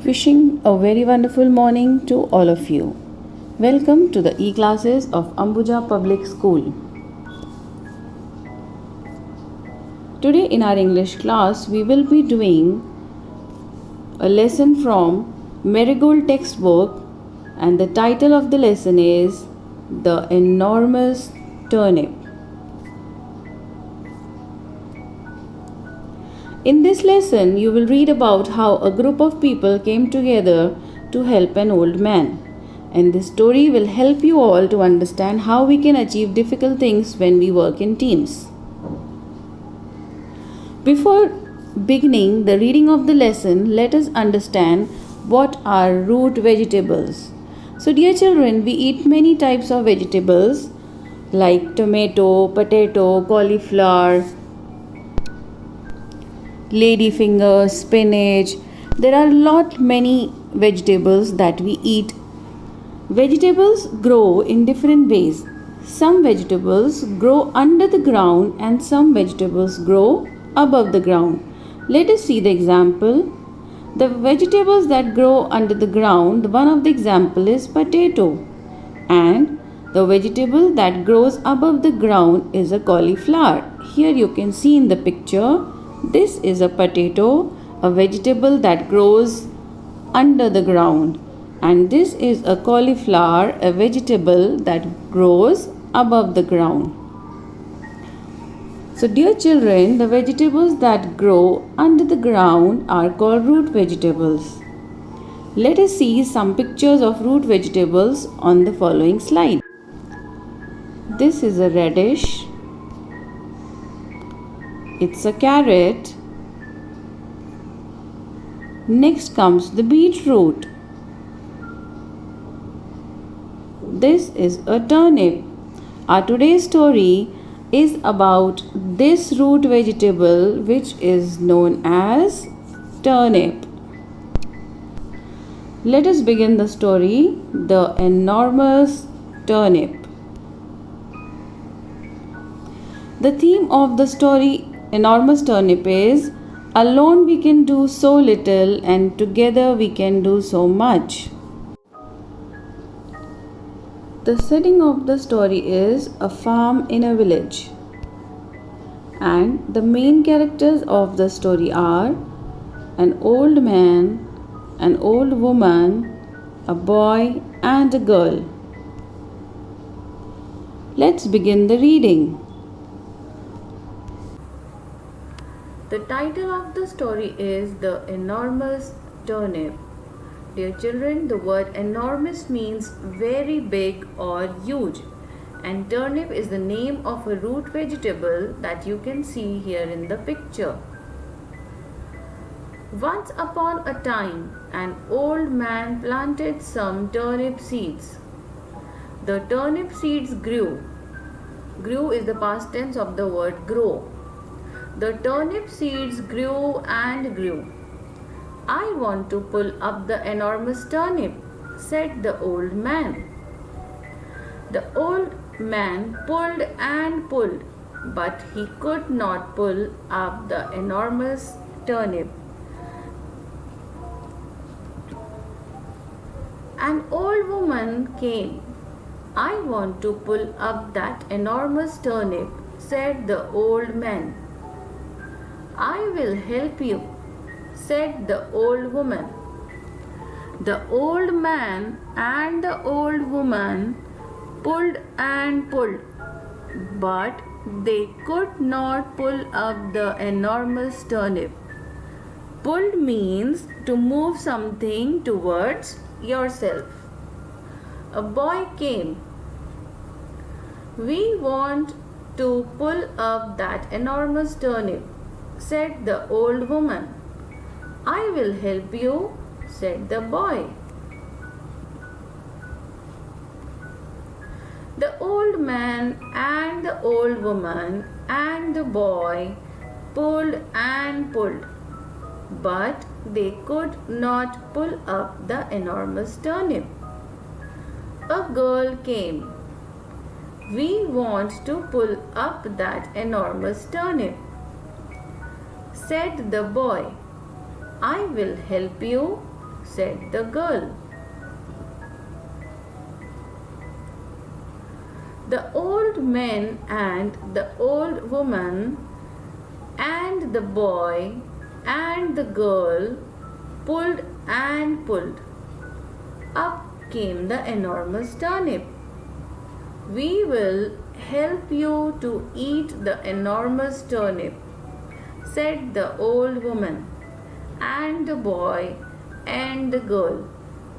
Wishing a very wonderful morning to all of you. Welcome to the e-classes of Ambuja Public School. Today in our English class, we will be doing a lesson from Marigold textbook, and the title of the lesson is The Enormous Turnip. In this lesson, you will read about how a group of people came together to help an old man. And this story will help you all to understand how we can achieve difficult things when we work in teams. Before beginning the reading of the lesson, let us understand what are root vegetables. So dear children, we eat many types of vegetables like tomato, potato, cauliflower, ladyfinger, spinach. There are many vegetables that we eat. Vegetables grow in different ways. Some vegetables grow under the ground and some vegetables grow above the ground. Let us see the example. The vegetables that grow under the ground, one of the example is potato, and the vegetable that grows above the ground is a cauliflower. Here you can see in the picture, this is a potato, a vegetable that grows under the ground, and this is a cauliflower, a vegetable that grows above the ground. So dear children, the vegetables that grow under the ground are called root vegetables. Let us see some pictures of root vegetables on the following slide. This is a radish. It's a carrot. Next comes the beetroot. This is a turnip. Our today's story is about this root vegetable, which is known as turnip. Let us begin the story, The Enormous Turnip. The theme of the story Enormous Turnip is, alone we can do so little and together we can do so much. The setting of the story is a farm in a village, and the main characters of the story are an old man, an old woman, a boy and a girl. Let's begin the reading. The title of the story is The Enormous Turnip. Dear children, the word enormous means very big or huge, and turnip is the name of a root vegetable that you can see here in the picture. Once upon a time, an old man planted some turnip seeds. The turnip seeds grew. Grew is the past tense of the word grow. The turnip seeds grew and grew. I want to pull up the enormous turnip, said the old man. The old man pulled and pulled, but he could not pull up the enormous turnip. An old woman came. I want to pull up that enormous turnip, said the old man. I will help you, said the old woman. The old man and the old woman pulled and pulled, but they could not pull up the enormous turnip. Pulled means to move something towards yourself. A boy came. We want to pull up that enormous turnip, said the old woman. I will help you, said the boy. The old man and the old woman and the boy pulled and pulled, but they could not pull up the enormous turnip. A girl came. We want to pull up that enormous turnip, said the boy. I will help you, said the girl. The old man and the old woman and the boy and the girl pulled and pulled. Up came the enormous turnip. We will help you to eat the enormous turnip, said the old woman and the boy and the girl,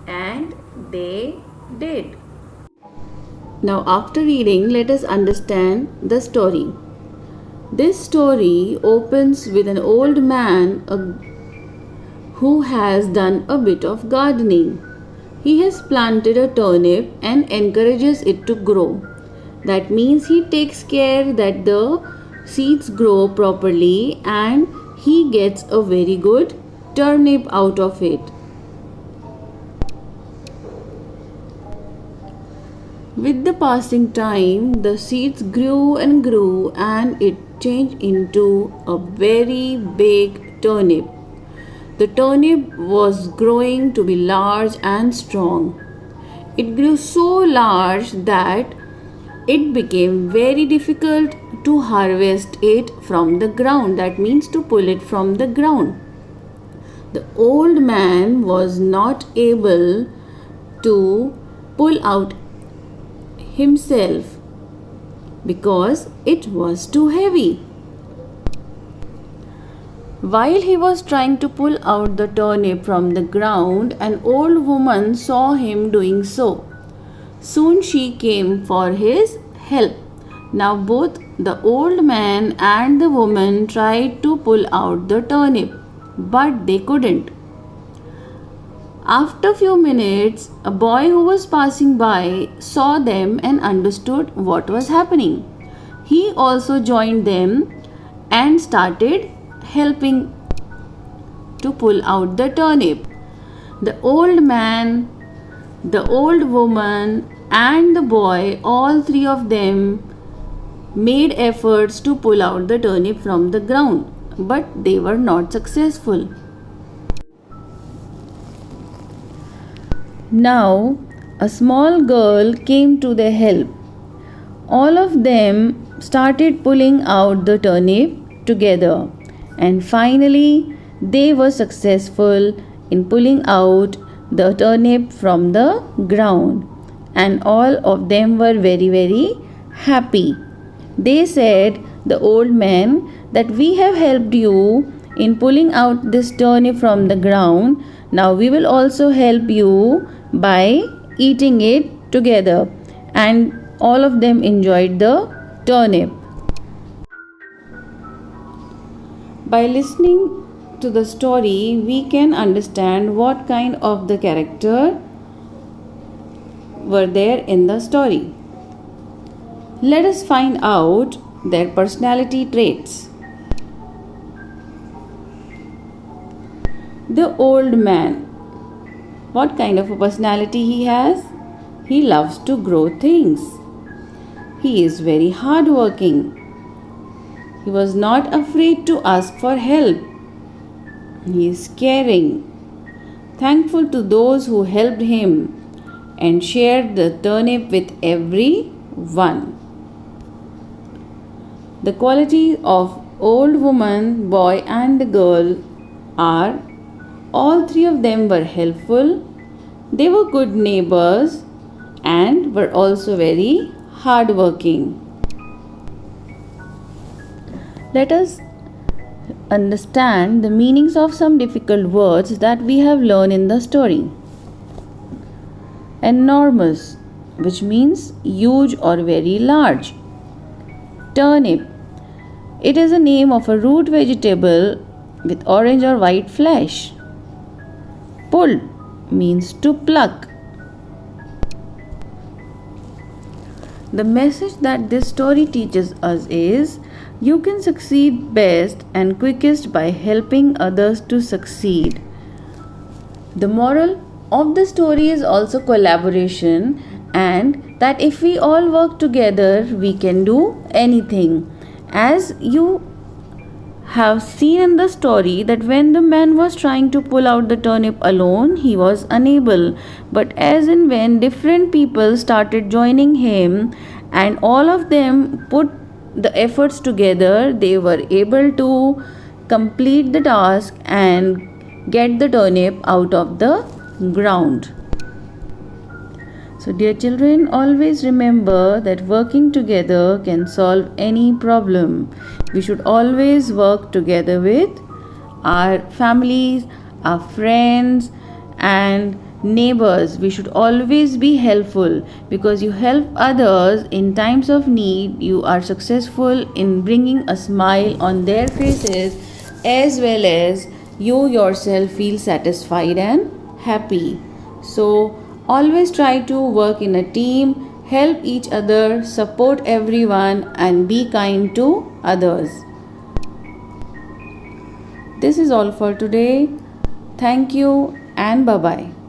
and they did. Now, after reading, let us understand the story. This story opens with an old man who has done a bit of gardening. He has planted a turnip and encourages it to grow. That means he takes care that the seeds grow properly and he gets a very good turnip out of it. With the passing time, the seeds grew and grew and it changed into a very big turnip. The turnip was growing to be large and strong. It grew so large that it became very difficult to harvest it from the ground. That means to pull it from the ground. The old man was not able to pull out himself because it was too heavy. While he was trying to pull out the turnip from the ground, an old woman saw him doing so. Soon she came for his help. Now both the old man and the woman tried to pull out the turnip, but they couldn't. After a few minutes, a boy who was passing by saw them and understood what was happening. He also joined them and started helping to pull out the turnip. The old man, the old woman, and the boy, all three of them made efforts to pull out the turnip from the ground, but they were not successful. Now, a small girl came to their help. All of them started pulling out the turnip together, and finally, they were successful in pulling out the turnip from the ground, and all of them were very, very happy. They said, the old man, that we have helped you in pulling out this turnip from the ground. Now we will also help you by eating it together. And all of them enjoyed the turnip. By listening to the story, we can understand what kind of the character were there in the story. Let us find out their personality traits. The old man. What kind of a personality he has? He loves to grow things. He is very hardworking. He was not afraid to ask for help. He is caring, thankful to those who helped him, and shared the turnip with everyone. The qualities of old woman, boy, and the girl are all three of them were helpful, they were good neighbors, and were also very hardworking. Let us understand the meanings of some difficult words that we have learned in the story. Enormous, which means huge or very large. Turnip. It is a name of a root vegetable with orange or white flesh. Pull means to pluck. The message that this story teaches us is you can succeed best and quickest by helping others to succeed. The moral of the story is also collaboration, and that if we all work together, we can do anything. As you have seen in the story that when the man was trying to pull out the turnip alone, he was unable. But as and when different people started joining him and all of them put the efforts together, they were able to complete the task and get the turnip out of the ground. So, dear children, always remember that working together can solve any problem. We should always work together with our families, our friends, and neighbors. We should always be helpful, because you help others in times of need. You are successful in bringing a smile on their faces, as well as you yourself feel satisfied and happy. So, always try to work in a team, help each other, support everyone, and be kind to others. This is all for today. Thank you and bye bye.